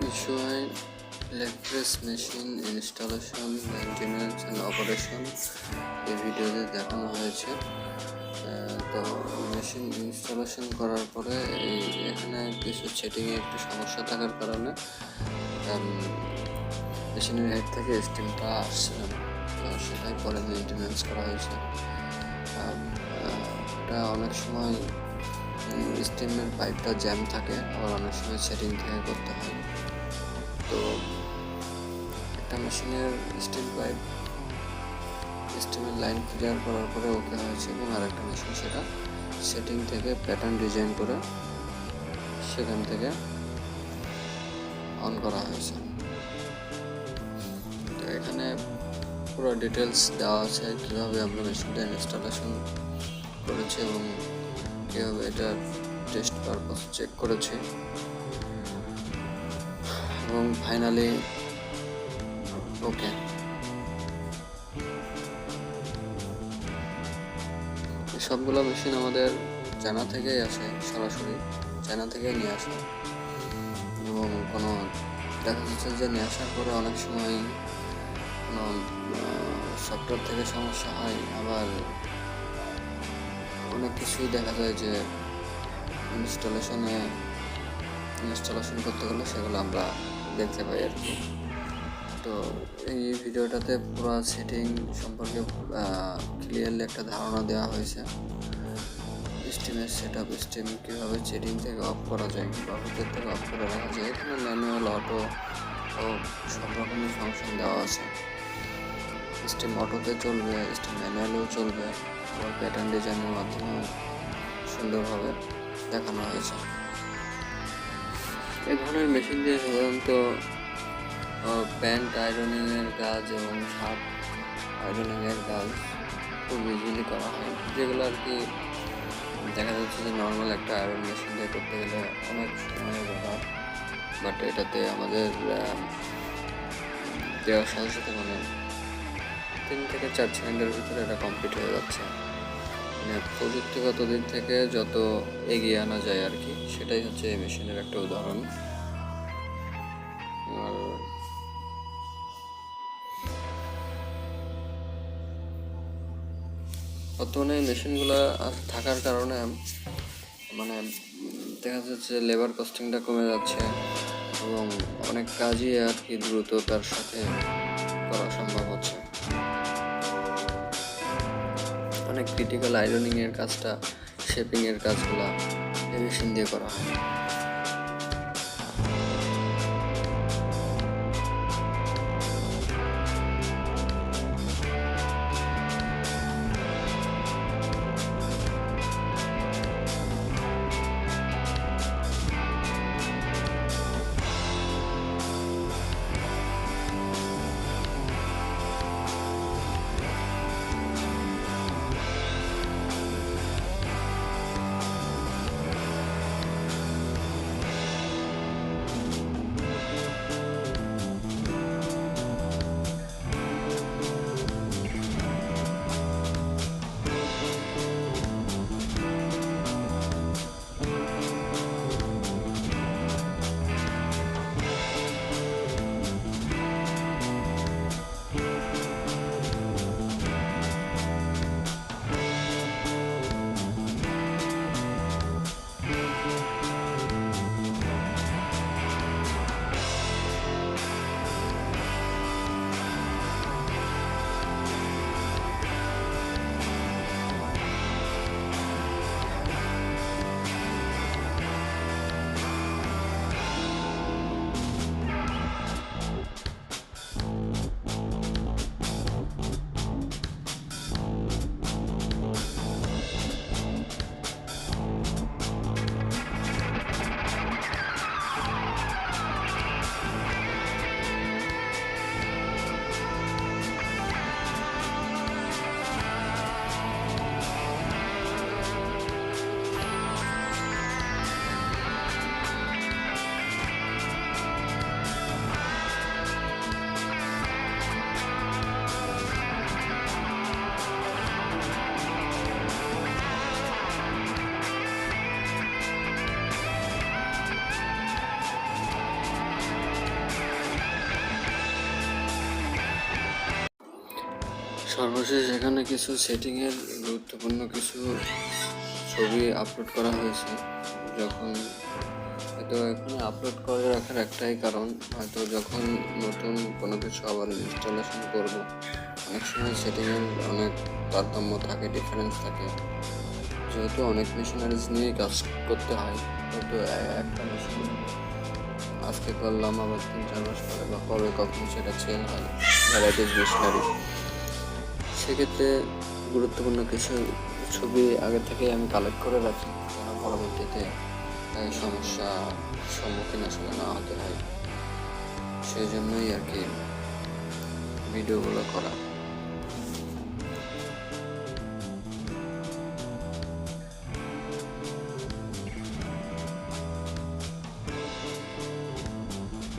বিষয় leg machine installation, maintenance and operation এই ভিডিওতে দেখানো হয়েছে। তো মেশিন ইনস্টলেশন করার পরে এখানে কিছু সেটিংয়ে একটু সমস্যা থাকার কারণে মেশিনের হেড থেকে স্টিমটা আসছে না, তো সেটাই পরে মেনটেন্যান্স করা হয়েছে। এটা অনেক সময় স্টিমের পাইপটা জ্যাম থাকে, আবার অনেক সময় সেটিং থেকে করতে হয়। তো একটা মেশিনের স্টিমের লাইন ক্লিয়ার করার পরে ওকে হয়েছে, এবং আরেকটা মেশিন সেটা সেটিং থেকে প্যাটার্ন ডিজাইন করে সেখান থেকে অন করা হয়েছে। তো এখানে পুরো ডিটেলস দেওয়া আছে কীভাবে আমরা মেশিনটা ইনস্টলেশন করেছি এবং কীভাবে এটা টেস্ট পারপাস চেক করেছি, এবং ফাইনালি ওকে। সবগুলো মেশিন আমাদের চায়না থেকেই আসে, সরাসরি চায়না থেকেই নিয়ে আসে, এবং কোনো দেখা যাচ্ছে যে নিয়ে আসার পরে অনেক সময় কোনো সফটওয়্যার থেকে সমস্যা হয়, আবার অনেক কিছুই দেখা যায় যে ইনস্টলেশন করতে গেলে সেগুলো আমরা দেখতে পাই আর কি। তো এই ভিডিওটাতে পুরো সেটিং সম্পর্কে ক্লিয়ারলি একটা ধারণা দেওয়া হয়েছে। স্টিমের সেটআপ, স্টিম কীভাবে সেটিং থেকে অফ করা যায় বা ভিতর থেকে অফ করে রাখা যায়। এখানে ম্যানুয়াল, অটো ও সব রকমের ফাংশন দেওয়া আছে। স্টিম অটোতে চলবে, স্টিম ম্যানুয়ালেও চলবে, আবার প্যাটার্ন ডিজাইনের মাধ্যমেও সুন্দরভাবে দেখানো হয়েছে। এই ধরনের মেশিন দিয়ে সাধারণত প্যান্ট আয়রনিংয়ের কাজ এবং শার্ট আয়রনিংয়ের কাজ খুব ইজিলি করা হয়, যেগুলো আর কি দেখা যাচ্ছে যে নর্মাল একটা আয়রন মেশিন দিয়ে করতে গেলে অনেক সময়ের ব্যাপার, বাট এটাতে আমাদের দেওয়ার সাথে সাথে 3 থেকে 4 সেকেন্ডের ভিতরে এটা কমপ্লিট হয়ে যাচ্ছে। প্রযুক্তিগত দিক থেকে যত এগিয়ে আনা যায় আর কি, সেটাই হচ্ছে এই মেশিনের একটা উদাহরণ। আর বর্তমানে এই মেশিনগুলো থাকার কারণে দেখা যাচ্ছে লেবার কস্টিংটা কমে যাচ্ছে, এবং অনেক কাজই আর কি দ্রুততার সাথে করা সম্ভব হচ্ছে। অনেক ক্রিটিক্যাল আয়রনিংয়ের কাজটা, শেপিংয়ের কাজগুলো এই মেশিন দিয়ে করা হয়। সর্বশেষ এখানে কিছু সেটিংয়ের গুরুত্বপূর্ণ কিছু ছবি আপলোড করা হয়েছে। যখন হয়তো এখানে আপলোড করে রাখার একটাই কারণ, হয়তো যখন নতুন কোনো কিছু আবার ইনস্টলেশন করব, অনেক সময় সেটিংয়ের অনেক তারতম্য থাকে, ডিফারেন্স থাকে। যেহেতু অনেক মেশিনারিজ নিয়েই কাজ করতে হয়, হয়তো একটা মেশিন আজকে করলাম, আবার 3-4 মাস পরে বা কবে কখন সেটা চেঞ্জ হয়, ভ্যারাইটিস মেশিনারি। সেক্ষেত্রে গুরুত্বপূর্ণ কিছু ছবি আগে থেকেই আমি কালেক্ট করে রাখি, যেন পরবর্তীতে সমস্যা সম্মুখীন আসলে না হতে হয়। সেই জন্যই আর কি ভিডিওগুলো করা।